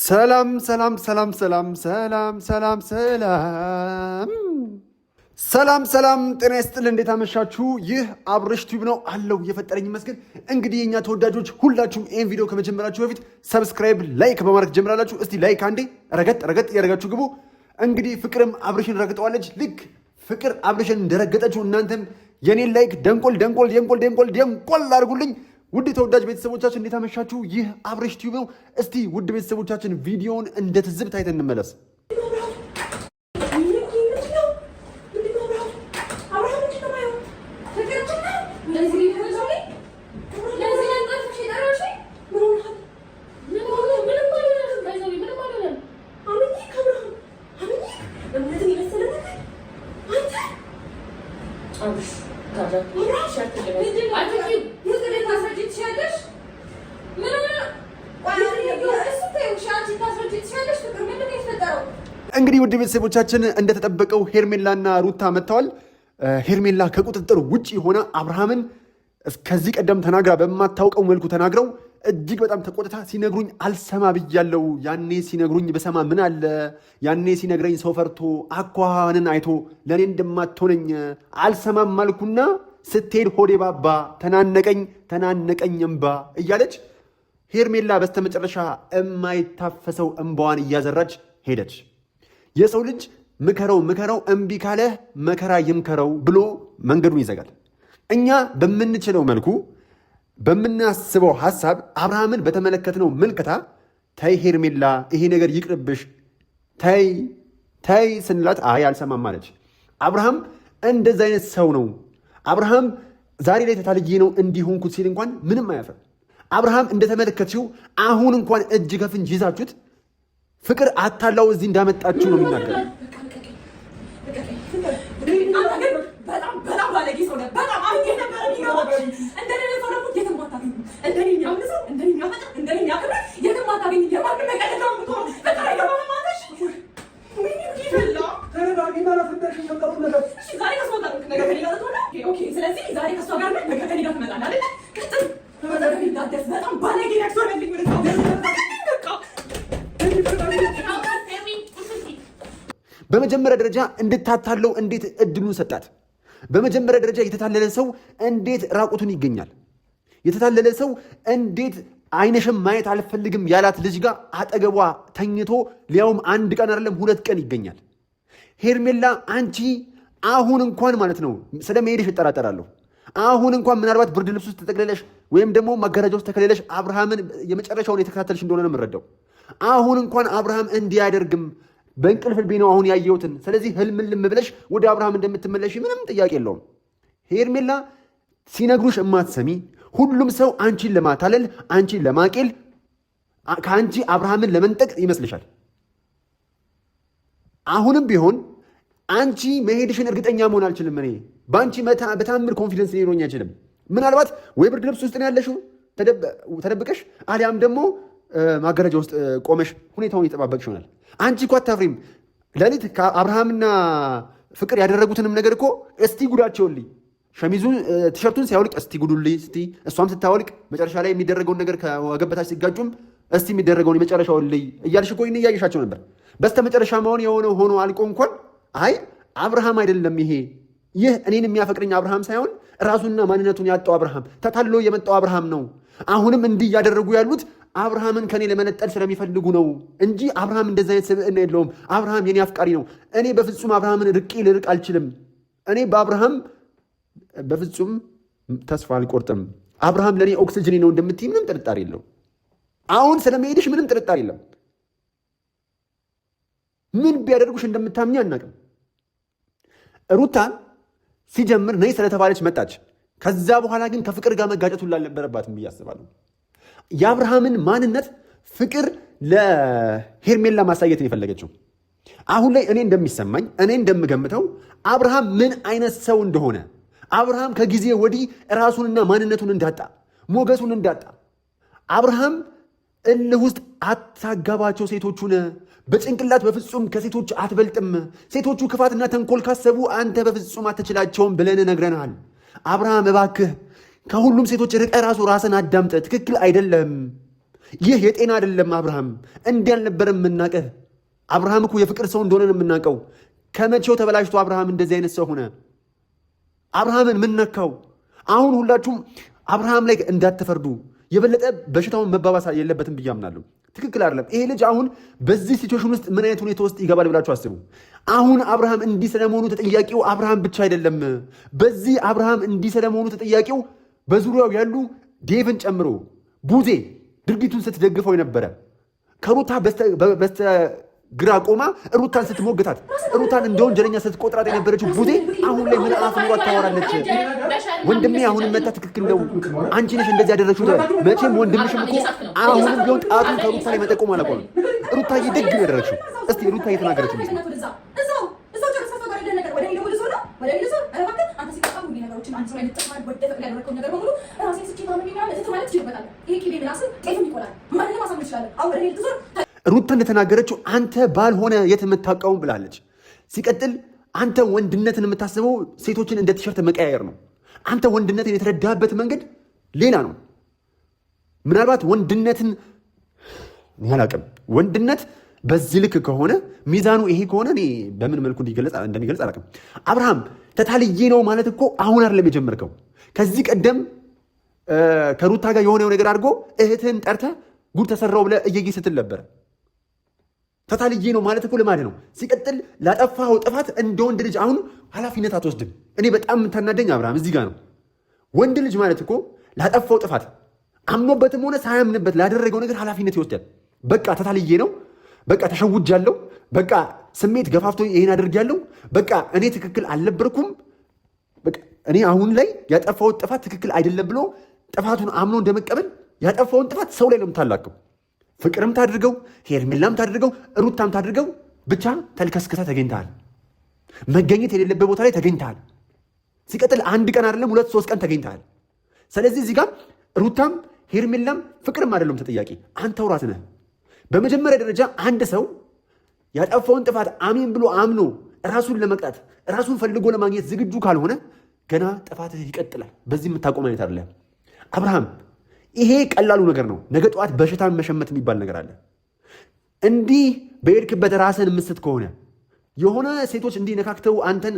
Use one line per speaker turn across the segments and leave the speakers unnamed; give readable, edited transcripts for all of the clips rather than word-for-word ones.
ሰላም ሰላም ሰላም ሰላም ሰላም ሰላም ሰላም ሰላም ሰላም ጤና ይስጥልኝ። እንዴት አመሻችሁ? ይህ አብርሽ ቲዩብ ነው አለው የፈጠረኝ ይመስገን። እንግዲህ የኛ ተወዳጆች ሁላችሁም ይህን ቪዲዮ ከመጀመራችሁ በፊት ሰብስክራይብ፣ ላይክ በማድረግ ጀምራላችሁ። እስቲ ላይክ አንዴ ረገጥ ረገጥ ያደርጋችሁ ግቡ። እንግዲህ ፍቅርም አብርሽን ረግጠዋለች። ልክ ፍቅር አብርሽን እንደረገጠችው እናንተም የኔን ላይክ ደንቆል ደንቆል ደንቆል ደንቆል ደንቆል አድርጉልኝ። ውድ ተወዳጅ ቤተሰቦቻችን እንዴት አመሻችሁ? ይህ አብርሽ ቲዩብ ነው። እስቲ ውድ ቤተሰቦቻችን ቪዲዮውን እንደ ትዝብት አይተን እንመለስ። እንግዲህ ውድ ቤተሰቦቻችን እንደተጠበቀው ሄርሜላና ሩታ መጥተዋል። ሄርሜላ ከቁጥጥር ውጭ ሆና አብርሃምን ከዚህ ቀደም ተናግራ በማታውቀው መልኩ ተናግረው እጅግ በጣም ተቆጥታ ሲነግሩኝ አልሰማ ብያለው። ያኔ ሲነግሩኝ በሰማ ምን አለ? ያኔ ሲነግረኝ ሰው ፈርቶ አኳኋንን አይቶ ለእኔ እንደማትሆነኝ አልሰማም አልኩና ስትሄድ ሆዴ ባባ ተናነቀኝ እምባ እያለች ሄርሜላ በስተመጨረሻ የማይታፈሰው እምባዋን እያዘራች ሄደች። የሰው ልጅ ምከረው እምቢ ካለህ መከራ ይምከረው ብሎ መንገዱን ይዘጋል። እኛ በምንችለው መልኩ በምናስበው ሐሳብ አብርሃምን በተመለከትነው ምልከታ ተይ ሄርሜላ ይሄ ነገር ይቅርብሽ ተይ ስንላት አይ አልሰማም አለች። አብርሃም እንደዚ አይነት ሰው ነው። አብርሃም ዛሬ ላይ ተታልዬ ነው እንዲሆንኩት ሲል እንኳን ምንም አያፈር። አብርሃም እንደተመለከትሽው አሁን እንኳን እጅ ከፍንጅ ይዛችሁት ፍቅር አታላው እዚህ እንዳመጣችሁ ነው የሚናገረው። በመጀመሪያ ደረጃ እንድታታለው እንዴት እድሉን ሰጣት? በመጀመሪያ ደረጃ የተታለለ ሰው እንዴት ራቁቱን ይገኛል? የተታለለ ሰው እንዴት አይነሽም ማየት አልፈልግም ያላት ልጅ ጋር አጠገቧ ተኝቶ ሊያውም አንድ ቀን አይደለም 2 ቀን ይገኛል? ሄርሜላ አንቺ አሁን እንኳን ማለት ነው ስለ መሄድሽ እጠራጠራለሁ። አሁን እንኳን ምናልባት ብርድ ልብስ ውስጥ ተጠቅልለሽ ወይም ደግሞ መጋረጃ ውስጥ ተከለለሽ አብርሃምን የመጨረሻውን የተከታተልሽ እንደሆነ ነው የምረዳው። አሁን እንኳን አብርሃም እንዲያደርግም በእንቅልፍ ልቤ ነው አሁን ያየሁትን። ስለዚህ ህልምልም ብለሽ ወደ አብርሃም እንደምትመለሽ ምንም ጥያቄ የለውም። ሄርሜላ ሲነግሩሽ እማትሰሚ ሁሉም ሰው አንቺን ለማታለል አንቺን ለማቄል ከአንቺ አብርሃምን ለመንጠቅ ይመስልሻል። አሁንም ቢሆን አንቺ መሄድሽን እርግጠኛ መሆን አልችልም። እኔ በአንቺ በታምር ኮንፊደንስ ሊኖረኝ አይችልም። ምናልባት ወይ ብርድ ልብስ ውስጥ ነው ያለሽው ተደብቀሽ፣ አሊያም ደግሞ ማገረጃ ውስጥ ቆመሽ ሁኔታውን እየጠባበቅሽ ይሆናል። አንቺ እኮ አታፍሪም። ሌሊት ከአብርሃምና ፍቅር ያደረጉትንም ነገር እኮ እስቲ ጉዳቸውልኝ፣ ሸሚዙን ቲሸርቱን ሲያወልቅ እስቲ ጉዱልኝ፣ እስቲ እሷም ስታወልቅ መጨረሻ ላይ የሚደረገውን ነገር ከወገበታች ሲጋጩም እስቲ የሚደረገውን የመጨረሻውን ልይ እያልሽ እኮ እያየሻቸው ነበር። በስተ መጨረሻ መሆን የሆነ ሆኖ አልቆ እንኳን አይ አብርሃም አይደለም ይህ እኔን የሚያፈቅረኝ አብርሃም ሳይሆን ራሱና ማንነቱን ያጣው አብርሃም፣ ተታሎ የመጣው አብርሃም ነው። አሁንም እንዲህ እያደረጉ ያሉት አብርሃምን ከኔ ለመነጠል ስለሚፈልጉ ነው እንጂ አብርሃም እንደዚህ አይነት ስብዕና የለውም። አብርሃም የኔ አፍቃሪ ነው። እኔ በፍጹም አብርሃምን ልርቅ አልችልም። እኔ በአብርሃም በፍጹም ተስፋ አልቆርጥም። አብርሃም ለእኔ ኦክስጅኔ ነው እንደምትይ ምንም ጥርጣሬ የለው። አሁን ስለመሄድሽ ምንም ጥርጣሬ የለም። ምን ቢያደርጉሽ እንደምታምኝ አናውቅም። ሩታ ሲጀምር ነይ ስለተባለች መጣች። ከዛ በኋላ ግን ከፍቅር ጋር መጋጨት ሁላ አልነበረባትም ብዬ አስባለሁ። የአብርሃምን ማንነት ፍቅር ለሄርሜላ ማሳየት ነው የፈለገችው። አሁን ላይ እኔ እንደሚሰማኝ እኔ እንደምገምተው አብርሃም ምን አይነት ሰው እንደሆነ፣ አብርሃም ከጊዜ ወዲህ ራሱንና ማንነቱን እንዳጣ፣ ሞገሱን እንዳጣ፣ አብርሃም እልህ ውስጥ አታጋባቸው ሴቶቹን፣ በጭንቅላት በፍጹም ከሴቶች አትበልጥም፣ ሴቶቹ ክፋትና ተንኮል ካሰቡ አንተ በፍጹም አትችላቸውም ብለን ነግረናል። አብርሃም እባክህ ከሁሉም ሴቶች ርቀህ ራስን አዳምጠህ፣ ትክክል አይደለም። ይህ የጤና አይደለም። አብርሃም እንዲህ አልነበረም የምናውቅህ። አብርሃም እኮ የፍቅር ሰው እንደሆነ ነው የምናውቀው። ከመቼው ተበላሽቶ አብርሃም እንደዚህ አይነት ሰው ሆነ? አብርሃምን ምን ነካው? አሁን ሁላችሁም አብርሃም ላይ እንዳትፈርዱ። የበለጠ በሽታውን መባባስ የለበትም ብዬ አምናለሁ። ትክክል አይደለም። ይሄ ልጅ አሁን በዚህ ሲቹዌሽን ውስጥ ምን አይነት ሁኔታ ውስጥ ይገባል ብላችሁ አስቡ። አሁን አብርሃም እንዲህ ስለመሆኑ ተጠያቂው አብርሃም ብቻ አይደለም። በዚህ አብርሃም እንዲህ ስለመሆኑ ተጠያቂው በዙሪያው ያሉ ዴቭን ጨምሮ ቡዜ ድርጊቱን ስትደግፈው የነበረ ከሩታ በስተግራ ቆማ ሩታን ስትሞግታት ሩታን እንደ ወንጀለኛ ስትቆጥራት የነበረችው ቡዜ አሁን ላይ ምን አፍ ኑሯት ታወራለች? ወንድሜ አሁንም መታ ትክክል ነው፣ አንቺ ነሽ እንደዚህ ያደረግሽው። መቼም ወንድምሽም እኮ አሁንም ቢሆን ጣቱን ከሩታ ላይ መጠቆም አላቆም። ሩታዬ ደግ ነው ያደረግሽው። እስቲ ሩታ የተናገረችው ሩታ እንደተናገረችው አንተ ባልሆነ የት የምታውቀውም ብላለች። ሲቀጥል አንተ ወንድነትን የምታስበው ሴቶችን እንደ ቲሸርት መቀያየር ነው። አንተ ወንድነትን የተረዳህበት መንገድ ሌላ ነው። ምናልባት ወንድነትን አላውቅም። ወንድነት በዚህ ልክ ከሆነ ሚዛኑ ይሄ ከሆነ እኔ በምን መልኩ እንደሚገልጽ አላውቅም። አብርሃም ተታልዬ ነው ማለት እኮ አሁን አይደለም የጀመርከው። ከዚህ ቀደም ከሩታ ጋር የሆነው ነገር አድርጎ እህትህን ጠርተህ ጉድ ተሰራው ብለህ እየጌ ስትል ነበረ። ተታልዬ ነው ማለት እኮ ልማድ ነው። ሲቀጥል ላጠፋኸው ጥፋት እንደ ወንድ ልጅ አሁን ኃላፊነት አትወስድም። እኔ በጣም የምታናደኝ አብርሃም እዚህ ጋር ነው። ወንድ ልጅ ማለት እኮ ላጠፋው ጥፋት አምኖበትም ሆነ ሳያምንበት ላደረገው ነገር ኃላፊነት ይወስዳል። በቃ ተታልዬ ነው፣ በቃ ተሸውጃለሁ፣ በቃ ስሜት ገፋፍቶ ይሄን አድርጌያለሁ፣ በቃ እኔ ትክክል አልነበርኩም፣ በቃ እኔ አሁን ላይ ያጠፋውን ጥፋት ትክክል አይደለም ብሎ ጥፋቱን አምኖ እንደመቀበል ያጠፋውን ጥፋት ሰው ላይ ነው የምታላቀው። ፍቅርም ታድርገው፣ ሄርሜላም ታድርገው፣ ሩታም ታድርገው፣ ብቻ ተልከስክሰ ተገኝተሃል። መገኘት የሌለበት ቦታ ላይ ተገኝተሃል። ሲቀጥል አንድ ቀን አይደለም 2-3 ቀን ተገኝተሃል። ስለዚህ እዚህ ጋር ሩታም ሄርሜላም ፍቅርም አይደለም ተጠያቂ፣ አንተው ራስህ ነህ። በመጀመሪያ ደረጃ አንድ ሰው ያጠፋውን ጥፋት አሜን ብሎ አምኖ ራሱን ለመቅጣት ራሱን ፈልጎ ለማግኘት ዝግጁ ካልሆነ ገና ጥፋትህ ይቀጥላል። በዚህ የምታቆም አይነት አይደለም አብርሃም። ይሄ ቀላሉ ነገር ነው። ነገ ጠዋት በሽታን መሸመት የሚባል ነገር አለ። እንዲህ በሄድክበት ራስን ምስት ከሆነ የሆነ ሴቶች እንዲህ ነካክተው አንተን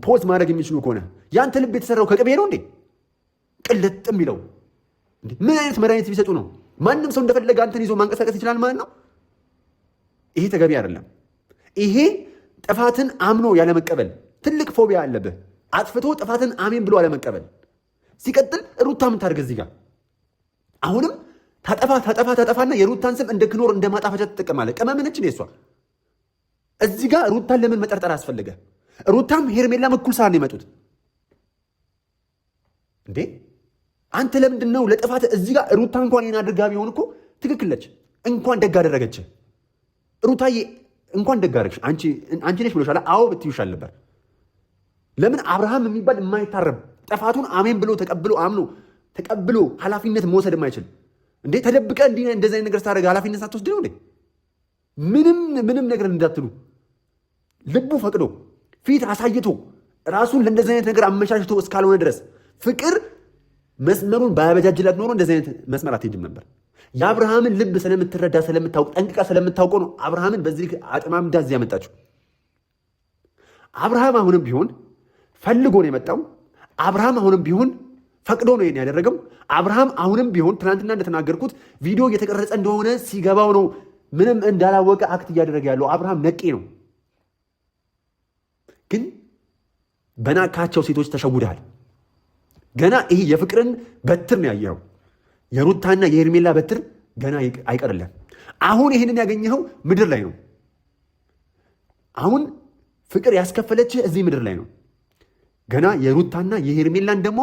ፖዝ ማድረግ የሚችሉ ከሆነ ያንተ ልብ የተሰራው ከቅቤ ነው እንዴ? ቅልጥ የሚለው ምን አይነት መድኃኒት ቢሰጡ ነው? ማንም ሰው እንደፈለገ አንተን ይዞ ማንቀሳቀስ ይችላል ማለት ነው። ይሄ ተገቢ አይደለም። ይሄ ጥፋትን አምኖ ያለመቀበል ትልቅ ፎቢያ አለብህ። አጥፍቶ ጥፋትን አሜን ብሎ አለመቀበል። ሲቀጥል ሩታ ምን ታድርግ እዚህ ጋር አሁንም ታጠፋና የሩታን ስም እንደ ክኖር እንደ ማጣፈጫ ትጠቀማለህ። ቅመምነች ነው እሷ። እዚህ ጋር ሩታን ለምን መጠርጠር አስፈለገ? ሩታም ሄርሜላም እኩል ሰዓት ነው የመጡት እንዴ? አንተ ለምንድን ነው ለጥፋት እዚህ ጋር ሩታ እንኳን ይሄን አድርጋ ቢሆን እኮ ትክክል ነች። እንኳን ደግ አደረገች ሩታዬ፣ እንኳን ደግ አደረግሽ። አንቺ ነሽ ብሎሻል። አዎ ብትይሻል ነበር። ለምን አብርሃም የሚባል የማይታረም ጥፋቱን አሜን ብሎ ተቀብሎ ኃላፊነት መውሰድ የማይችል እንዴ? ተደብቀ እንደዚህ አይነት ነገር ስታደርግ ኃላፊነት ሳትወስድ ነው እንዴ? ምንም ነገር እንዳትሉ ልቡ ፈቅዶ ፊት አሳይቶ ራሱን ለእንደዚህ አይነት ነገር አመቻችቶ እስካልሆነ ድረስ ፍቅር መስመሩን ባያበጃጅላት ኖሮ እንደዚህ አይነት መስመር አትሄድም ነበር። የአብርሃምን ልብ ስለምትረዳ ስለምታውቅ ጠንቅቃ ስለምታውቀው ነው አብርሃምን በዚህ አጥማምዳ እዚህ ያመጣችው። አብርሃም አሁንም ቢሆን ፈልጎ ነው የመጣው። አብርሃም አሁንም ቢሆን ፈቅዶ ነው ይሄን ያደረገው። አብርሃም አሁንም ቢሆን ትናንትና እንደተናገርኩት ቪዲዮ እየተቀረጸ እንደሆነ ሲገባው ነው ምንም እንዳላወቀ አክት እያደረገ ያለው። አብርሃም ነቄ ነው። ግን በናካቸው ሴቶች ተሸውደሃል። ገና ይሄ የፍቅርን በትር ነው ያየኸው። የሩታና የሄርሜላ በትር ገና አይቀርልህም። አሁን ይህንን ያገኘኸው ምድር ላይ ነው። አሁን ፍቅር ያስከፈለችህ እዚህ ምድር ላይ ነው። ገና የሩታና የሄርሜላን ደግሞ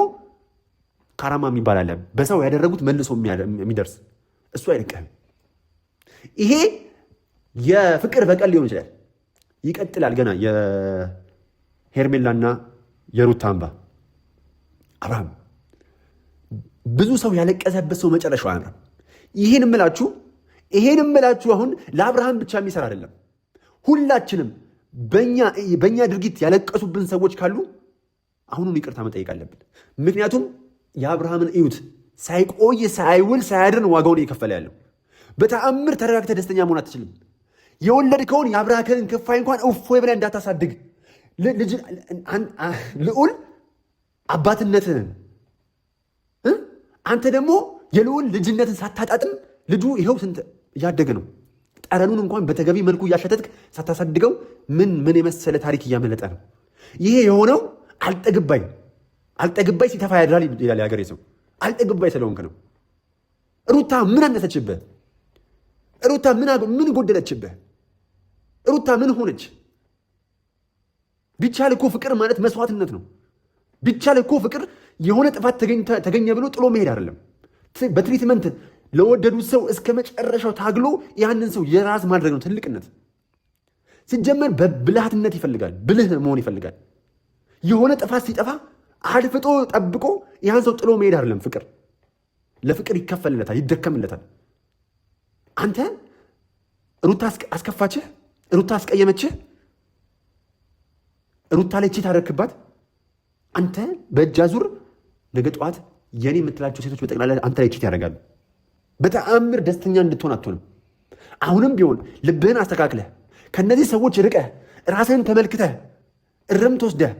ካራማ የሚባል አለ። በሰው ያደረጉት መልሶ የሚደርስ እሱ አይለቅህም። ይሄ የፍቅር በቀል ሊሆን ይችላል፣ ይቀጥላል። ገና የሄርሜላና የሩታ እንባ። አብርሃም ብዙ ሰው ያለቀሰበት ሰው መጨረሻው አያምርም። ይሄን እምላችሁ አሁን ለአብርሃም ብቻ የሚሰራ አይደለም። ሁላችንም በእኛ ድርጊት ያለቀሱብን ሰዎች ካሉ አሁኑን ይቅርታ መጠየቅ አለብን። ምክንያቱም የአብርሃምን እዩት፣ ሳይቆይ ሳይውል ሳያድር ዋጋውን እየከፈለ ያለው በተአምር ተረጋግተህ ደስተኛ መሆን አትችልም። የወለድከውን የአብራክህን ክፋይ እንኳን እፎይ ብለህ እንዳታሳድግ ልዑል አባትነትህን አንተ ደግሞ የልዑል ልጅነትን ሳታጣጥም ልጁ ይኸው ስንት እያደገ ነው። ጠረኑን እንኳን በተገቢ መልኩ እያሸተትክ ሳታሳድገው ምን የመሰለ ታሪክ እያመለጠ ነው። ይሄ የሆነው አልጠግባይ ሲተፋ ያድራል ይላል የሀገሬ ሰው። አልጠግባይ ስለሆንክ ነው። ሩታ ምን አነሰችብህ? ሩታ ምን ጎደለችብህ? ሩታ ምን ሆነች? ቢቻል እኮ ፍቅር ማለት መስዋዕትነት ነው። ቢቻል እኮ ፍቅር የሆነ ጥፋት ተገኘ ብሎ ጥሎ መሄድ አይደለም። በትሪትመንት ለወደዱት ሰው እስከ መጨረሻው ታግሎ ያንን ሰው የራስ ማድረግ ነው ትልቅነት። ሲጀመር በብልሃትነት ይፈልጋል፣ ብልህ መሆን ይፈልጋል። የሆነ ጥፋት ሲጠፋ አድፍጦ ጠብቆ ያን ሰው ጥሎ መሄድ አይደለም ፍቅር። ለፍቅር ይከፈልለታል፣ ይደከምለታል። አንተ ሩታ አስከፋችህ፣ ሩታ አስቀየመችህ፣ ሩታ ላይ ቺት አደረክባት። አንተ በእጅ አዙር ነገ ጠዋት የኔ የምትላቸው ሴቶች በጠቅላላ አንተ ላይ ቺት ያደርጋሉ። በተአምር ደስተኛ እንድትሆን አትሆንም። አሁንም ቢሆን ልብህን አስተካክለህ ከነዚህ ሰዎች ርቀህ ራስህን ተመልክተህ እርምት ወስደህ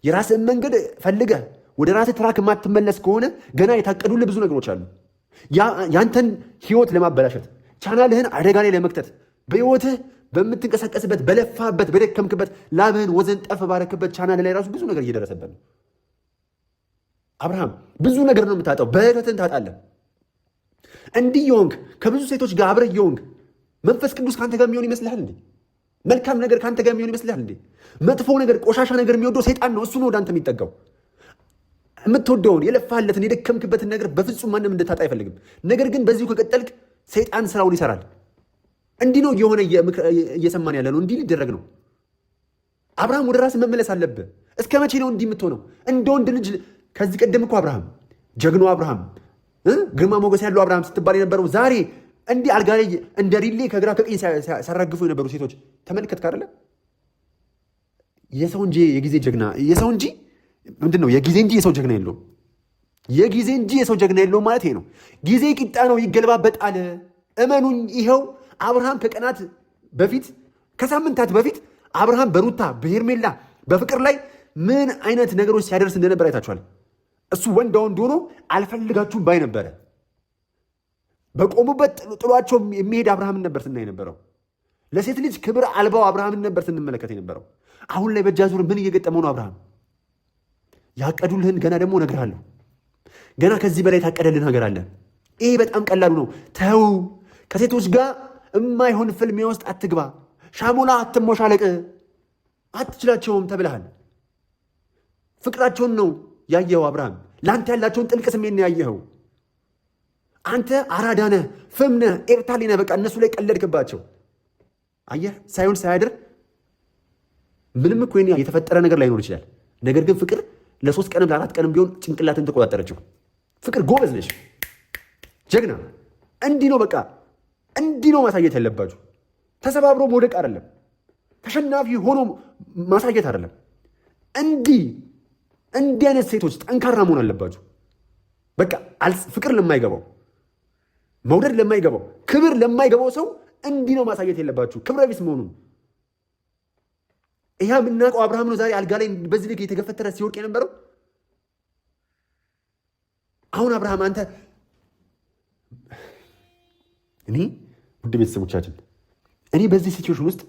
የራስህን መንገድ ፈልገህ ወደ ራስህ ትራክ የማትመለስ ከሆነ ገና የታቀዱልህ ብዙ ነገሮች አሉ። ያንተን ህይወት ለማበላሸት ቻናልህን አደጋ ላይ ለመክተት በህይወትህ በምትንቀሳቀስበት በለፋበት በደከምክበት ላብህን ወዘን ጠፍ ባረክበት ቻናል ላይ ራሱ ብዙ ነገር እየደረሰበት ነው። አብርሃም ብዙ ነገር ነው የምታጣው። በህይወትን ታጣለህ። እንዲህ የሆንክ ከብዙ ሴቶች ጋር አብረህ የሆንክ መንፈስ ቅዱስ ከአንተ ጋር የሚሆን ይመስልሃል እንዴ? መልካም ነገር ከአንተ ጋር የሚሆን ይመስልሃል እንዴ? መጥፎ ነገር ቆሻሻ ነገር የሚወደው ሰይጣን ነው። እሱ ነው ወደ አንተ የሚጠጋው። የምትወደውን የለፋለትን የደከምክበትን ነገር በፍጹም ማንም እንድታጣ አይፈልግም። ነገር ግን በዚሁ ከቀጠልክ ሰይጣን ስራውን ይሰራል። እንዲህ ነው የሆነ እየሰማን ያለ ነው። እንዲህ ሊደረግ ነው። አብርሃም ወደ ራስ መመለስ አለብህ። እስከ መቼ ነው እንዲህ የምትሆነው? እንደ ወንድ ልጅ ከዚህ ቀደም እኮ አብርሃም ጀግኖ አብርሃም ግርማ ሞገስ ያለው አብርሃም ስትባል የነበረው ዛሬ እንዲህ አልጋ ላይ እንደ ሪሌ ከግራ ከቀኝ ሲያራግፉ የነበሩ ሴቶች ተመልከትክ አይደለ? የሰው እንጂ የጊዜ ጀግና የሰው እንጂ ምንድን ነው የጊዜ እንጂ የሰው ጀግና የለውም። የጊዜ እንጂ የሰው ጀግና የለውም ማለት ይሄ ነው። ጊዜ ቂጣ ነው፣ ይገለባበጣል። እመኑኝ። ይኸው አብርሃም ከቀናት በፊት ከሳምንታት በፊት አብርሃም በሩታ በሄርሜላ በፍቅር ላይ ምን አይነት ነገሮች ሲያደርስ እንደነበር አይታችኋል። እሱ ወንድ ሆኖ አልፈልጋችሁም ባይ ነበረ። በቆሙበት ጥሏቸው የሚሄድ አብርሃምን ነበር ስናይ ነበረው። ለሴት ልጅ ክብር አልባው አብርሃምን ነበር ስንመለከት የነበረው። አሁን ላይ በእጅ አዙር ምን እየገጠመው ነው? አብርሃም ያቀዱልህን ገና ደግሞ እነግርሃለሁ። ገና ከዚህ በላይ ታቀደልህ ነገር አለ። ይሄ በጣም ቀላሉ ነው። ተው፣ ከሴቶች ጋር የማይሆን ፍልሚያ ውስጥ አትግባ። ሻሞላ አትሞሻለቅ። አትችላቸውም ተብለሃል። ፍቅራቸውን ነው ያየኸው። አብርሃም ለአንተ ያላቸውን ጥልቅ ስሜት ነው ያየኸው። አንተ አራዳ ነህ፣ ፍም ነህ፣ ኤርታሌ ነህ። በቃ እነሱ ላይ ቀለድክባቸው። አየህ፣ ሳይሆን ሳያድር ምንም እኮ የተፈጠረ ነገር ላይኖር ይችላል። ነገር ግን ፍቅር ለ3 ቀንም ለ4 ቀንም ቢሆን ጭንቅላትን ተቆጣጠረችው። ፍቅር ጎበዝ ነሽ፣ ጀግና። እንዲህ ነው በቃ እንዲህ ነው ማሳየት ያለባችሁ። ተሰባብሮ መውደቅ አይደለም፣ ተሸናፊ ሆኖ ማሳየት አይደለም። እንዲህ አይነት ሴቶች ጠንካራ መሆን አለባችሁ። በቃ ፍቅር ለማይገባው መውደድ ለማይገባው ክብር ለማይገባው ሰው እንዲህ ነው ማሳየት የለባችሁ ክብረ ቢስ መሆኑን። ይህ የምናውቀው አብርሃም ነው ዛሬ አልጋ ላይ በዚህ ልክ የተገፈተረ ሲወድቅ የነበረው። አሁን አብርሃም አንተ ውድ ቤተሰቦቻችን እኔ በዚህ ሲቹዌሽን ውስጥ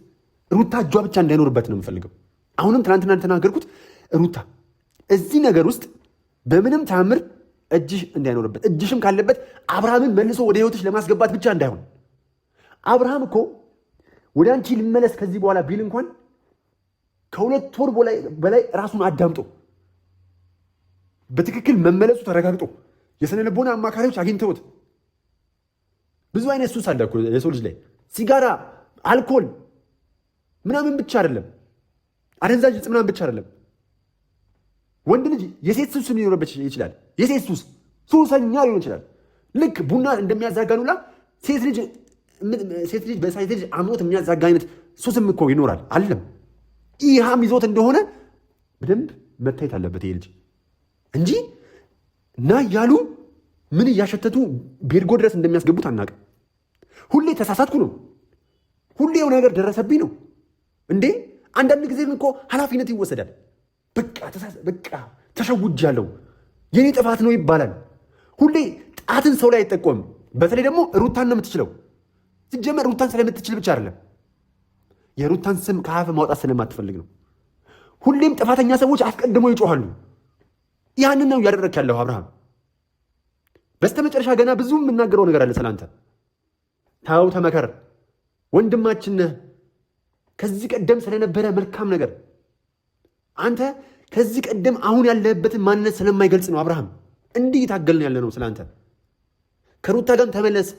ሩታ እጇ ብቻ እንዳይኖርበት ነው የምፈልገው። አሁንም ትናንትና እንደተናገርኩት ሩታ እዚህ ነገር ውስጥ በምንም ታምር እጅሽ እንዳይኖርበት፣ እጅሽም ካለበት አብርሃምን መልሶ ወደ ህይወትሽ ለማስገባት ብቻ እንዳይሆን። አብርሃም እኮ ወደ አንቺ ልመለስ ከዚህ በኋላ ቢል እንኳን ከ2 ወር በላይ ራሱን አዳምጦ በትክክል መመለሱ ተረጋግጦ የስነ ልቦና አማካሪዎች አግኝተውት። ብዙ አይነት ሱስ አለ እኮ የሰው ልጅ ላይ፣ ሲጋራ፣ አልኮል ምናምን ብቻ አይደለም፣ አደንዛዥ ዕፅ ምናምን ብቻ አይደለም። ወንድ ልጅ የሴት ሱስ ሊኖርበት ይችላል። የሴት ሱሰኛ ሊሆን ይችላል። ልክ ቡና እንደሚያዛጋኑላ ሴት ልጅ በሴት ልጅ አምሮት የሚያዛጋ አይነት ሱስም እኮ ይኖራል አለም። ይህም ይዞት እንደሆነ በደንብ መታየት አለበት ይሄ ልጅ እንጂ እና እያሉ ምን እያሸተቱ ቤርጎ ድረስ እንደሚያስገቡት አናውቅም። ሁሌ ተሳሳትኩ ነው። ሁሌ የሆነ ነገር ደረሰብኝ ነው እንዴ? አንዳንድ ጊዜ እኮ ኃላፊነት ይወሰዳል። በቃ ተሸውጃለሁ፣ የኔ ጥፋት ነው ይባላል። ሁሌ ጣትን ሰው ላይ አይጠቆምም። በተለይ ደግሞ ሩታን ነው የምትችለው። ሲጀመር ሩታን ስለምትችል ብቻ አይደለም፣ የሩታን ስም ከአፍ ማውጣት ስለማትፈልግ ነው። ሁሌም ጥፋተኛ ሰዎች አስቀድሞ ይጮሃሉ። ያንን ነው እያደረክ ያለው አብርሃም። በስተመጨረሻ ገና ብዙ የምናገረው ነገር አለ ስላንተ። ታው ተመከር፣ ወንድማችን ነህ። ከዚህ ቀደም ስለነበረ መልካም ነገር አንተ ከዚህ ቀደም አሁን ያለህበትን ማንነት ስለማይገልጽ ነው አብርሃም እንዲህ ታገልን ያለ ነው ስላንተ። ከሩታ ጋር ተመለስ።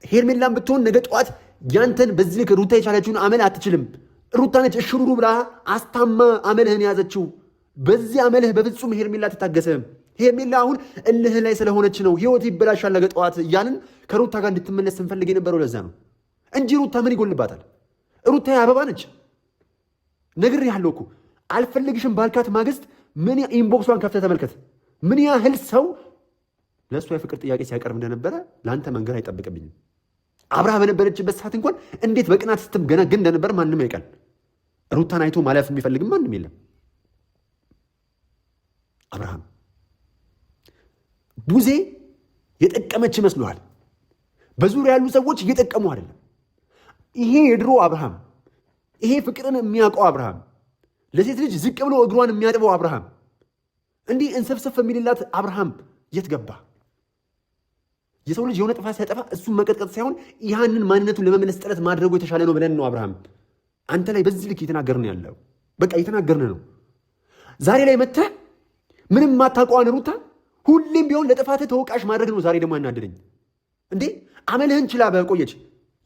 ሄርሜላን ብትሆን ነገ ጠዋት ያንተን በዚህ ልክ ሩታ የቻለችውን አመል አትችልም። ሩታ ነች እሽሩሩ ብላ አስታማ አመልህን ያዘችው። በዚህ አመልህ በፍጹም ሄርሜላ አትታገሰህም። ሄርሜላ አሁን እልህ ላይ ስለሆነች ነው ህይወት ይበላሻል ነገ ጠዋት እያልን ከሩታ ጋር እንድትመለስ ስንፈልግ የነበረው ለዛ ነው እንጂ ሩታ ምን ይጎልባታል? ሩታ አበባ ነች። ነግሬሃለሁ እኮ አልፈልግሽም ባልካት ማግስት ምን ኢንቦክሷን ከፍተህ ተመልከት። ምን ያህል ሰው ለእሷ የፍቅር ጥያቄ ሲያቀርብ እንደነበረ ለአንተ መንገር አይጠብቅብኝም። አብርሃ በነበረችበት ሰዓት እንኳን እንዴት በቅናት ስትገናገን እንደነበረ ማንም ያውቃል። ሩታን አይቶ ማለፍ የሚፈልግም ማንም የለም። አብርሃም ቡዜ የጠቀመች ይመስለዋል። በዙሪያ ያሉ ሰዎች እየጠቀሙ አይደለም። ይሄ የድሮ አብርሃም፣ ይሄ ፍቅርን የሚያውቀው አብርሃም፣ ለሴት ልጅ ዝቅ ብሎ እግሯን የሚያጥበው አብርሃም፣ እንዲህ እንሰፍሰፍ የሚልላት አብርሃም የት ገባ? የሰው ልጅ የሆነ ጥፋት ሲያጠፋ እሱን መቀጥቀጥ ሳይሆን ያንን ማንነቱን ለመመለስ ጥረት ማድረጉ የተሻለ ነው ብለን ነው አብርሃም አንተ ላይ በዚህ ልክ እየተናገርን ያለው። በቃ እየተናገርን ነው። ዛሬ ላይ መጥተህ ምንም ማታውቀዋን ሩታ ሁሌም ቢሆን ለጥፋትህ ተወቃሽ ማድረግ ነው። ዛሬ ደግሞ ያናደደኝ እንዴ አመልህን ችላ በቆየች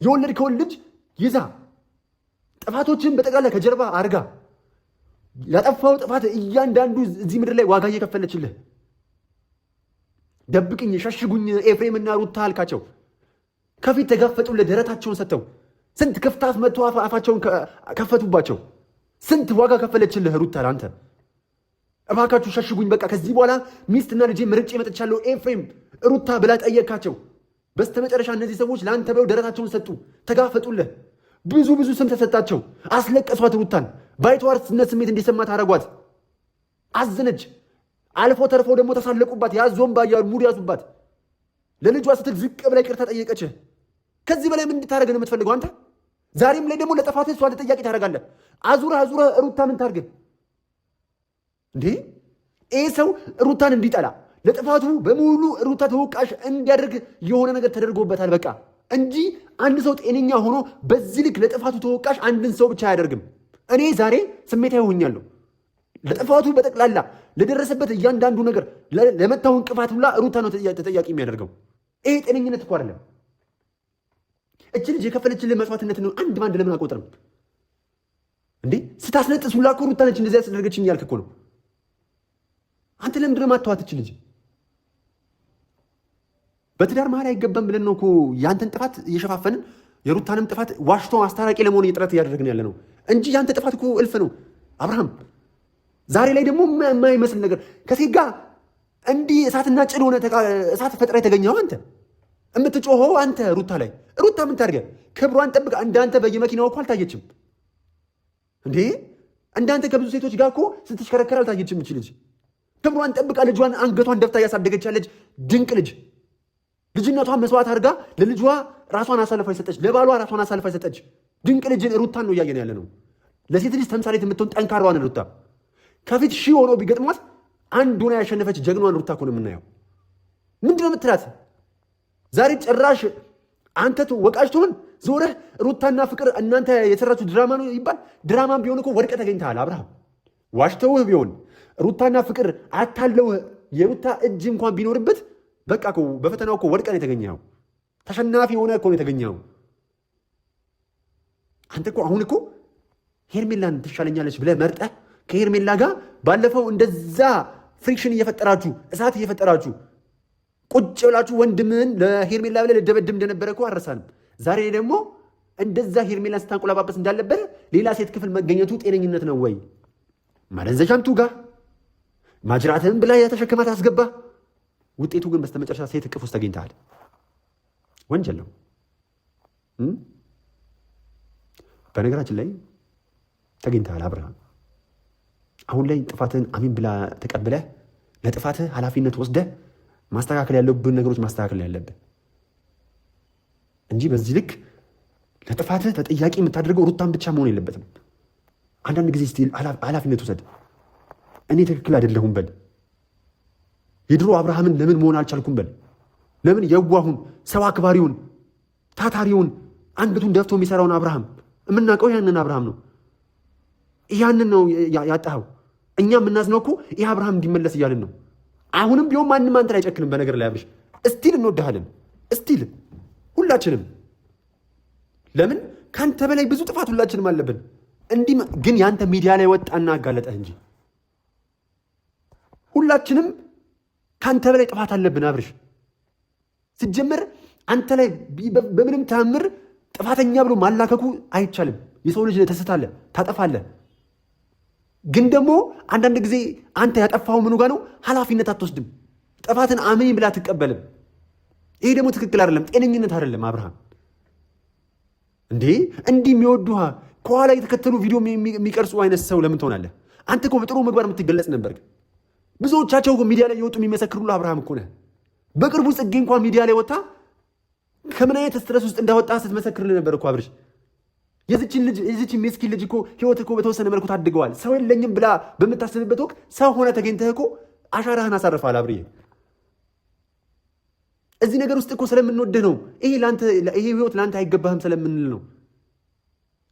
የወለድከውን ልጅ ይዛ ጥፋቶችን በጠቅላላ ከጀርባ አርጋ ያጠፋው ጥፋት እያንዳንዱ እዚህ ምድር ላይ ዋጋ እየከፈለችልህ ደብቅኝ ሸሽጉኝ ኤፍሬምና ሩታ አልካቸው። ከፊት ተጋፈጡልህ፣ ደረታቸውን ሰጥተው ስንት ክፍታፍ መጥቶ አፋቸውን ከፈቱባቸው። ስንት ዋጋ ከፈለችልህ ሩታ አንተ። እባካችሁ ሸሽጉኝ፣ በቃ ከዚህ በኋላ ሚስትና ልጄ ምርጬ መጥቻለሁ ኤፍሬም ሩታ ብላ ጠየቅካቸው። በስተመጨረሻ እነዚህ ሰዎች ለአንተ ብለው ደረታቸውን ሰጡ፣ ተጋፈጡልህ። ብዙ ስም ተሰጣቸው፣ አስለቀሷት። ሩታን ባይተዋርነት ስሜት እንዲሰማ ታረጓት። አዘነች። አልፎ ተርፎ ደግሞ ተሳለቁባት፣ ያዞን ባያሉ ሙድ ያዙባት። ለልጇ ስትል ዝቅ ብላ ይቅርታ ጠየቀች። ከዚህ በላይ ምን እንድታደርግ ነው የምትፈልገው አንተ? ዛሬም ላይ ደግሞ ለጥፋትህ እሷ ተጠያቂ ታደርጋለህ። አዙራ ሩታ ምን ታርግ እንዴ? ይህ ሰው ሩታን እንዲጠላ ለጥፋቱ በሙሉ ሩታ ተወቃሽ እንዲያደርግ የሆነ ነገር ተደርጎበታል በቃ እንጂ አንድ ሰው ጤነኛ ሆኖ በዚህ ልክ ለጥፋቱ ተወቃሽ አንድን ሰው ብቻ አያደርግም። እኔ ዛሬ ስሜታዊ ሆኛለሁ። ለጥፋቱ በጠቅላላ ለደረሰበት እያንዳንዱ ነገር ለመታው እንቅፋት ሁላ ሩታ ነው ተጠያቂ የሚያደርገው። ይሄ ጤነኝነት እኮ አይደለም። እች ልጅ የከፈለችልህ መስዋዕትነት ነው አንድ ባንድ ለምን አቆጥርም እንዴ? ስታስነጥስ ሁላ እኮ ሩታ ነች እንደዚህ ያስደረገችኝ ያልክ እኮ ነው አንተ። ለምንድን ነው የማታዋት እች ልጅ? በትዳር መሀል አይገባም ብለን ነው እኮ ያንተን ጥፋት እየሸፋፈንን የሩታንም ጥፋት ዋሽቶ አስታራቂ ለመሆን ጥረት እያደረግን ያለ ነው እንጂ ያንተ ጥፋት እኮ እልፍ ነው አብርሃም። ዛሬ ላይ ደግሞ የማይመስል ነገር ከሴት ጋር እንዲህ እሳትና ጭድ ሆነ እሳት ፈጥራ የተገኘው አንተ፣ የምትጮኸው አንተ ሩታ ላይ። ሩታ ምን ታርገ? ክብሯን ጠብቃ እንዳንተ በየመኪናው እኮ አልታየችም እንዴ? እንዳንተ ከብዙ ሴቶች ጋር እኮ ስትሽከረከር አልታየችም። እች ልጅ ክብሯን ጠብቃ ልጇን አንገቷን ደፍታ እያሳደገች ያለች ድንቅ ልጅ፣ ልጅነቷን መስዋዕት አድርጋ ለልጇ ራሷን አሳልፋ የሰጠች፣ ለባሏ ራሷን አሳልፋ የሰጠች ድንቅ ልጅን ሩታን ነው እያየን ያለ ነው። ለሴት ልጅ ተምሳሌት የምትሆን ጠንካራዋን ሩታ ከፊት ሺህ ሆኖ ቢገጥሟት አንድ ሆና ያሸነፈች ጀግኗን ሩታ እኮ ነው የምናየው። ምንድን ነው የምትላት ዛሬ? ጭራሽ አንተ ወቃሽ ትሆን ዞረህ ሩታና ፍቅር እናንተ የሰራችሁ ድራማ ነው ይባል። ድራማም ቢሆን እኮ ወድቀህ ተገኝተሃል አብርሃም። ዋሽተውህ ቢሆን ሩታና ፍቅር አታለውህ የሩታ እጅ እንኳን ቢኖርበት በቃ እኮ በፈተናው እኮ ወድቀህ ነው የተገኘኸው። ተሸናፊ ሆነ እኮ ነው የተገኘኸው። አንተ እኮ አሁን እኮ ሄርሜላን ትሻለኛለች ብለህ መርጠህ ከሄርሜላ ጋር ባለፈው እንደዛ ፍሪክሽን እየፈጠራችሁ እሳት እየፈጠራችሁ ቁጭ ብላችሁ ወንድምህን ለሄርሜላ ብለህ ልደበድም እንደነበረ እኮ አረሳንም። ዛሬ ደግሞ እንደዛ ሄርሜላን ስታንቆላባበስ እንዳልነበረ ሌላ ሴት ክፍል መገኘቱ ጤነኝነት ነው ወይ? ማደንዘዣም ቱጋ ማጅራትህን ብላ የተሸከማት አስገባ። ውጤቱ ግን በስተመጨረሻ ሴት እቅፍ ውስጥ ተገኝተሃል። ወንጀል ነው። በነገራችን ላይ ተገኝተሃል አብርሃም። አሁን ላይ ጥፋትህን አሚን ብላ ተቀብለህ ለጥፋትህ ኃላፊነት ወስደህ ማስተካከል ያለብን ነገሮች ማስተካከል ያለብህ እንጂ በዚህ ልክ ለጥፋትህ ተጠያቂ የምታደርገው ሩታን ብቻ መሆን የለበትም። አንዳንድ ጊዜ ስቲል ኃላፊነት ውሰድ። እኔ ትክክል አይደለሁም በል። የድሮ አብርሃምን ለምን መሆን አልቻልኩም በል። ለምን የዋሁን ሰው አክባሪውን ታታሪውን አንገቱን ደፍቶ የሚሰራውን አብርሃም የምናውቀው ያንን አብርሃም ነው። ያንን ነው ያጣኸው። እኛ የምናዝነው እኮ ይህ አብርሃም እንዲመለስ እያልን ነው። አሁንም ቢሆን ማንም አንተ ላይ አይጨክንም። በነገር ላይ አብርሽ እስቲል እንወድሃለን፣ እስቲል ሁላችንም። ለምን ከአንተ በላይ ብዙ ጥፋት ሁላችንም አለብን። እንዲህ ግን ያንተ ሚዲያ ላይ ወጣና አጋለጠህ እንጂ ሁላችንም ከአንተ በላይ ጥፋት አለብን አብርሽ። ሲጀመር አንተ ላይ በምንም ተአምር ጥፋተኛ ብሎ ማላከኩ አይቻልም። የሰው ልጅ ተስታለህ፣ ታጠፋለህ። ግን ደግሞ አንዳንድ ጊዜ አንተ ያጠፋው ምኑ ጋር ነው? ኃላፊነት አትወስድም። ጥፋትን አሜን ብላ አትቀበልም። ይሄ ደግሞ ትክክል አይደለም፣ ጤነኝነት አይደለም። አብርሃም እንዴ እንዲህ የሚወዱሃ ከኋላ የተከተሉ ቪዲዮ የሚቀርጹ አይነት ሰው ለምን ትሆናለህ? አንተ እኮ በጥሩ ምግባር የምትገለጽ ነበር። ብዙዎቻቸው ሚዲያ ላይ የወጡ የሚመሰክሩልህ አብርሃም እኮ ነህ። በቅርቡ ጽጌ እንኳን ሚዲያ ላይ ወጣ ከምን አይነት ስትረስ ውስጥ እንዳወጣ ስትመሰክርልህ ነበር እኮ አብርሽ። የዚችን ምስኪን ልጅ እኮ ህይወት እኮ በተወሰነ መልኩ ታድገዋል። ሰው የለኝም ብላ በምታስብበት ወቅት ሰው ሆነ ተገኝተህ እኮ አሻራህን አሳርፈሃል አብርዬ። እዚህ ነገር ውስጥ እኮ ስለምንወድህ ነው። ይሄ ህይወት ለአንተ አይገባህም ስለምንል ነው።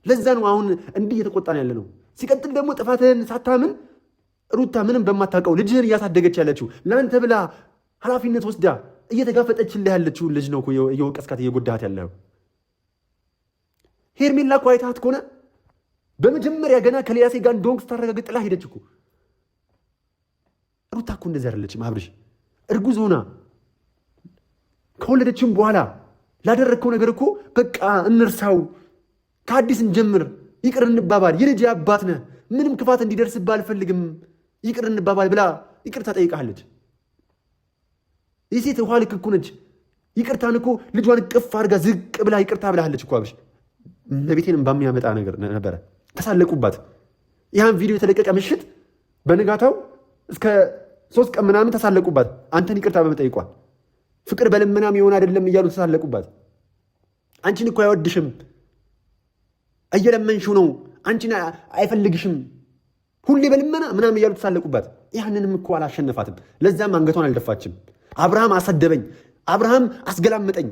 ለዛ ነው አሁን እንዲህ እየተቆጣን ያለ ነው። ሲቀጥል ደግሞ ጥፋትህን ሳታምን ሩታ ምንም በማታውቀው ልጅህን እያሳደገች ያለችው ለአንተ ብላ ኃላፊነት ወስዳ እየተጋፈጠችልህ ያለችው ልጅ ነው እየወቀስካት እየጎዳሃት ያለው። ሄርሜላ እኮ አይተሃት ከሆነ በመጀመሪያ ገና ከሌላ ሴት ጋር እንደሆንክ ስታረጋግጥ ጥላ ሄደች እኮ። ሩታ እኮ እንደዚህ አይደለችም አብርሽ። እርጉዝ ሆና ከወለደችም በኋላ ላደረግከው ነገር እኮ በቃ እንርሳው፣ ከአዲስ እንጀምር፣ ይቅር እንባባል፣ የልጅ አባት ነህ፣ ምንም ክፋት እንዲደርስብህ አልፈልግም፣ ይቅር እንባባል ብላ ይቅርታ ጠይቃለች። የሴት ውሃ ልክ እኮ ነች። ይቅርታን እኮ ልጇን ቅፍ አድርጋ ዝቅ ብላ ይቅርታ ብላለች እኮ አብርሽ። ለቤቴንም በሚያመጣ ነገር ነበረ። ተሳለቁባት። ያን ቪዲዮ የተለቀቀ ምሽት በንጋታው እስከ 3 ቀን ምናምን ተሳለቁባት። አንተን ይቅርታ በመጠይቋል። ፍቅር በልመናም የሆነ አይደለም እያሉ ተሳለቁባት። አንቺን እኮ አይወድሽም፣ እየለመንሽው ነው፣ አንቺን አይፈልግሽም፣ ሁሌ በልመና ምናምን እያሉ ተሳለቁባት። ያንንም እኮ አላሸነፋትም። ለዛም አንገቷን አልደፋችም። አብርሃም አሰደበኝ፣ አብርሃም አስገላመጠኝ፣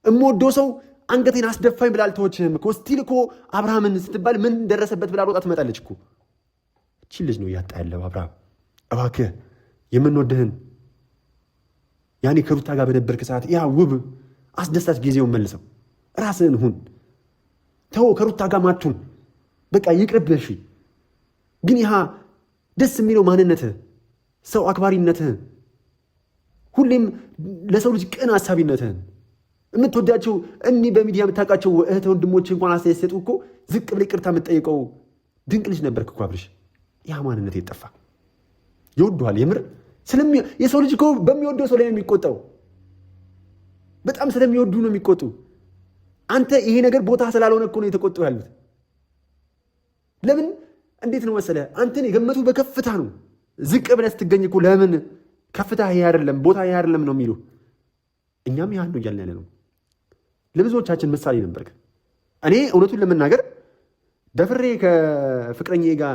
እምወደው ሰው አንገቴን አስደፋኝ ብላ አልተወችህም እኮ። ስቲል እኮ አብርሃምን ስትባል ምን ደረሰበት ብላ ሮጣ ትመጣለች እኮ። እቺ ልጅ ነው እያጣ ያለው አብርሃም። እባክህ የምንወድህን ያኔ ከሩታ ጋር በነበርክ ሰዓት ያ ውብ አስደሳች ጊዜውን መልሰው፣ ራስህን ሁን፣ ተው ከሩታ ጋር ማቱን፣ በቃ ይቅርብህ። እሺ ግን ያ ደስ የሚለው ማንነትህ፣ ሰው አክባሪነትህን፣ ሁሌም ለሰው ልጅ ቅን አሳቢነትህን የምትወዳቸው እኒህ በሚዲያ የምታውቃቸው እህት ወንድሞች እንኳን አስተያየት ሲሰጡ እኮ ዝቅ ብለህ ይቅርታ የምትጠይቀው ድንቅ ልጅ ነበርክ እኮ አብርሽ። ያ ማንነት የጠፋ ይወዱሃል። የምር የሰው ልጅ እኮ በሚወደው ሰው ላይ ነው የሚቆጣው። በጣም ስለሚወዱ ነው የሚቆጡ። አንተ ይሄ ነገር ቦታ ስላልሆነ እኮ ነው የተቆጡ ያሉት። ለምን እንዴት ነው መሰለህ? አንተን የገመቱ በከፍታ ነው። ዝቅ ብለህ ስትገኝ እኮ ለምን ከፍታ ይሄ አይደለም ቦታ ይሄ አይደለም ነው የሚሉ። እኛም ያን ነው እያልን ያለ ነው። ለብዙዎቻችን ምሳሌ ነበርክ። እኔ እውነቱን ለመናገር ደፍሬ ከፍቅረኛዬ ጋር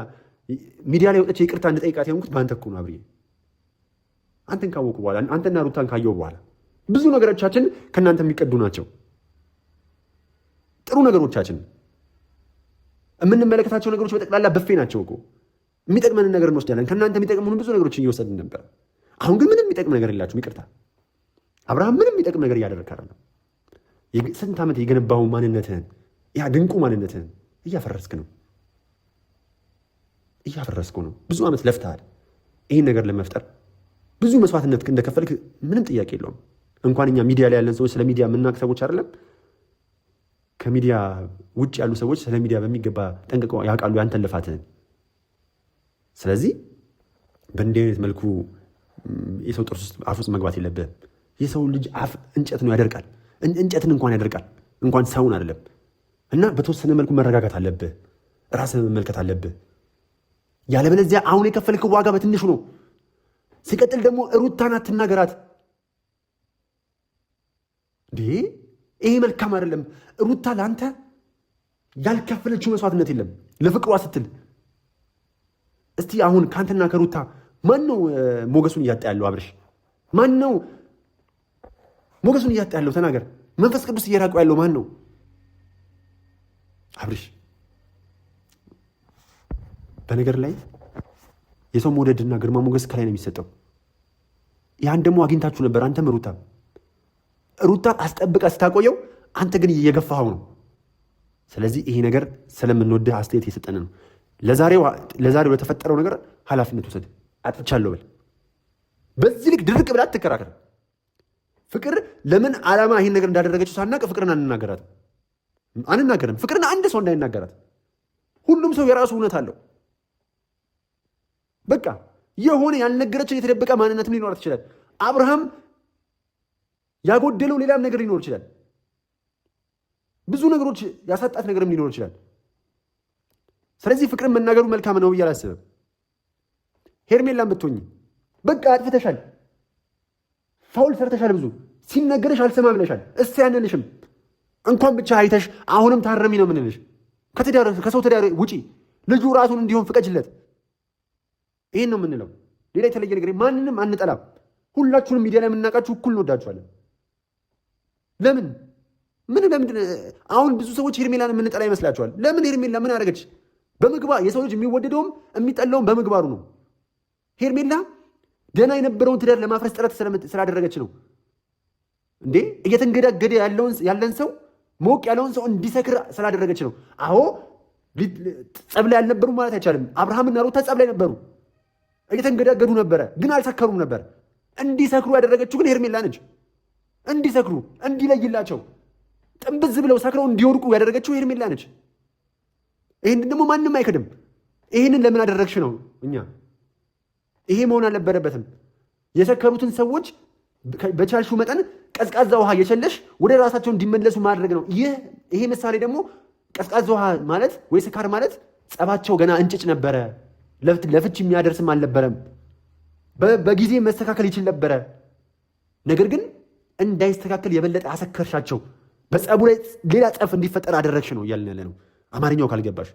ሚዲያ ላይ ወጥቼ ይቅርታ እንድጠይቃት የሆንኩት በአንተ እኮ ነው አብርዬ። አንተን ካወቁ በኋላ አንተና ሩታን ካየው በኋላ ብዙ ነገሮቻችን ከእናንተ የሚቀዱ ናቸው። ጥሩ ነገሮቻችን የምንመለከታቸው ነገሮች በጠቅላላ በፌ ናቸው እኮ። የሚጠቅመንን ነገር እንወስዳለን። ከእናንተ የሚጠቅሙን ብዙ ነገሮችን እየወሰድን ነበር። አሁን ግን ምንም የሚጠቅም ነገር የላችሁም። ይቅርታ አብርሃም፣ ምንም የሚጠቅም ነገር እያደረግክ አይደለም። ስንት ዓመት የገነባውን ማንነትህን፣ ያ ድንቁ ማንነትህን እያፈረስክ ነው። ብዙ ዓመት ለፍተሃል ይህን ነገር ለመፍጠር ብዙ መስዋዕትነት እንደከፈልክ ምንም ጥያቄ የለውም። እንኳን እኛ ሚዲያ ላይ ያለን ሰዎች፣ ስለ ሚዲያ የምናውቅ ሰዎች አይደለም ከሚዲያ ውጭ ያሉ ሰዎች ስለ ሚዲያ በሚገባ ጠንቅቀው ያውቃሉ ያንተን ልፋትህን። ስለዚህ በእንዲህ አይነት መልኩ የሰው ጥርስ ውስጥ አፍ ውስጥ መግባት የለብህም። የሰው ልጅ አፍ እንጨት ነው ያደርቃል። እንጨትን እንኳን ያደርቃል። እንኳን ሰውን አይደለም። እና በተወሰነ መልኩ መረጋጋት አለብህ፣ ራስህን መመልከት አለብህ። ያለበለዚያ አሁን የከፈልከው ዋጋ በትንሹ ነው። ሲቀጥል ደግሞ ሩታን አትናገራት እንዴ! ይሄ መልካም አይደለም። ሩታ ለአንተ ያልከፈለችው መስዋዕትነት የለም ለፍቅሯ ስትል። እስቲ አሁን ከአንተና ከሩታ ማን ነው ሞገሱን እያጣ ያለው? አብርሽ ማን ነው ሞገሱን እያጣ ያለው? ተናገር። መንፈስ ቅዱስ እየራቀው ያለው ማን ነው? አብርሽ። በነገር ላይ የሰው መውደድና ግርማ ሞገስ ከላይ ነው የሚሰጠው። ያን ደግሞ አግኝታችሁ ነበር አንተም ሩታ አስጠብቀ ስታቆየው፣ አንተ ግን እየገፋኸው ነው። ስለዚህ ይሄ ነገር ስለምንወድህ አስተያየት የሰጠን ነው። ለዛሬው ለተፈጠረው ነገር ኃላፊነት ውሰድ። አጥፍቻለሁ በል። በዚህ ልክ ድርቅ ብላ አትከራከር። ፍቅር ለምን ዓላማ ይሄን ነገር እንዳደረገችው ሳናቅ ፍቅርን አንናገርም። ፍቅርን አንድ ሰው እንዳይናገራት። ሁሉም ሰው የራሱ እውነት አለው። በቃ የሆነ ያልነገረችን የተደበቀ ማንነትም ሊኖራት ይችላል። አብርሃም ያጎደለው ሌላም ነገር ሊኖር ይችላል። ብዙ ነገሮች ያሳጣት ነገርም ሊኖር ይችላል። ስለዚህ ፍቅርን መናገሩ መልካም ነው ብዬ አላስብም። ሄርሜላን ብትሆኝ በቃ አጥፍተሻል፣ ፋውል ሰርተሻል፣ ብዙ ሲነገርሽ አልሰማ ብለሻል። እስ ያንልሽም እንኳን ብቻ አይተሽ አሁንም ታረሚ ነው ምንልሽ። ከሰው ትዳር ውጪ ልጁ ራሱን እንዲሆን ፍቀጅለት። ይህን ነው የምንለው። ሌላ የተለየ ነገር ማንንም አንጠላም። ሁላችሁንም ሚዲያ ላይ የምናውቃችሁ እኩል እንወዳችኋለን። ለምን አሁን ብዙ ሰዎች ሄርሜላን የምንጠላ ይመስላችኋል? ለምን? ሄርሜላ ምን አደረገች? በምግባ የሰው ልጅ የሚወደደውም የሚጠላውም በምግባሩ ነው። ሄርሜላ ገና የነበረውን ትዳር ለማፍረስ ጥረት ስላደረገች ነው እንዴ። እየተንገዳገደ ያለን ሰው ሞቅ ያለውን ሰው እንዲሰክር ስላደረገች ነው። አዎ ጸብ ላይ አልነበሩ ማለት አይቻልም። አብርሃምና ሩታ ጸብ ላይ ነበሩ፣ እየተንገዳገዱ ነበረ፣ ግን አልሰከሩም ነበር። እንዲሰክሩ ያደረገችው ግን ሄርሜላ ነች። እንዲሰክሩ፣ እንዲለይላቸው፣ ጥንብዝ ብለው ሰክረው እንዲወድቁ ያደረገችው ሄርሜላ ነች። ይህን ደግሞ ማንም አይክድም። ይህንን ለምን አደረግሽ ነው እኛ። ይሄ መሆን አልነበረበትም። የሰከሩትን ሰዎች በቻልሽው መጠን ቀዝቃዛ ውሃ እየቸለሽ ወደ ራሳቸው እንዲመለሱ ማድረግ ነው። ይሄ ምሳሌ ደግሞ ቀዝቃዛ ውሃ ማለት ወይ ስካር ማለት ጸባቸው ገና እንጭጭ ነበረ፣ ለፍች የሚያደርስም አልነበረም። በጊዜ መስተካከል ይችል ነበረ። ነገር ግን እንዳይስተካከል የበለጠ አሰከርሻቸው። በጸቡ ላይ ሌላ ጸፍ እንዲፈጠር አደረግሽ ነው እያልን ያለ ነው። አማርኛው ካልገባሽ፣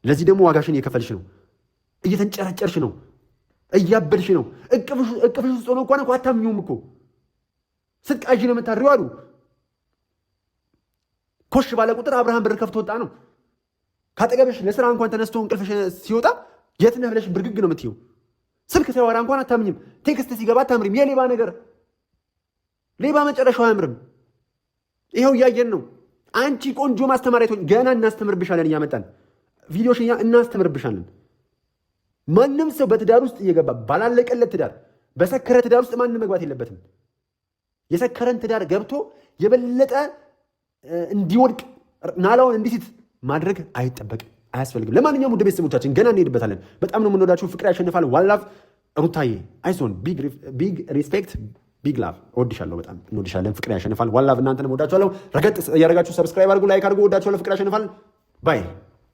ለዚህ ደግሞ ዋጋሽን እየከፈልሽ ነው። እየተንጨረጨርሽ ነው፣ እያበድሽ ነው። እቅፍሽ ውስጥ ሆኖ እንኳን አታምኚውም እኮ ስትቃዥ ነው የምታድሪው አሉ። ኮሽ ባለ ቁጥር አብርሃም በር ከፍቶ ወጣ ነው። ካጠገብሽ ለስራ እንኳን ተነስቶ እንቅልፍሽ ሲወጣ የት ነህ ብለሽ ብርግግ ነው የምትይው። ስልክ ሲያወራ እንኳን አታምኝም። ቴክስት ሲገባ አታምሪም። የሌባ ነገር ሌባ መጨረሻው አያምርም። ይኸው እያየን ነው። አንቺ ቆንጆ ማስተማሪያ ትሆኝ፣ ገና እናስተምርብሻለን። እያመጣን ቪዲዮሽ እናስተምርብሻለን። ማንም ሰው በትዳር ውስጥ እየገባ ባላለቀለት ትዳር፣ በሰከረ ትዳር ውስጥ ማንም መግባት የለበትም። የሰከረን ትዳር ገብቶ የበለጠ እንዲወድቅ ናላውን እንዲሲት ማድረግ አይጠበቅም፣ አያስፈልግም። ለማንኛውም ውድ ቤተሰቦቻችን ገና እንሄድበታለን። በጣም ነው የምንወዳችሁ። ፍቅር ያሸንፋል። ዋን ላቭ። ሩታዬ አይዞን። ቢግ ሪስፔክት፣ ቢግ ላቭ። እወድሻለሁ። በጣም እንወድሻለን። ፍቅር ያሸንፋል። ዋን ላቭ። እናንተንም እወዳችኋለሁ። ረገጥ እያደረጋችሁ ሰብስክራይብ አድርጉ፣ ላይክ አድርጉ። እወዳችኋለሁ። ፍቅር ያሸንፋል። ባይ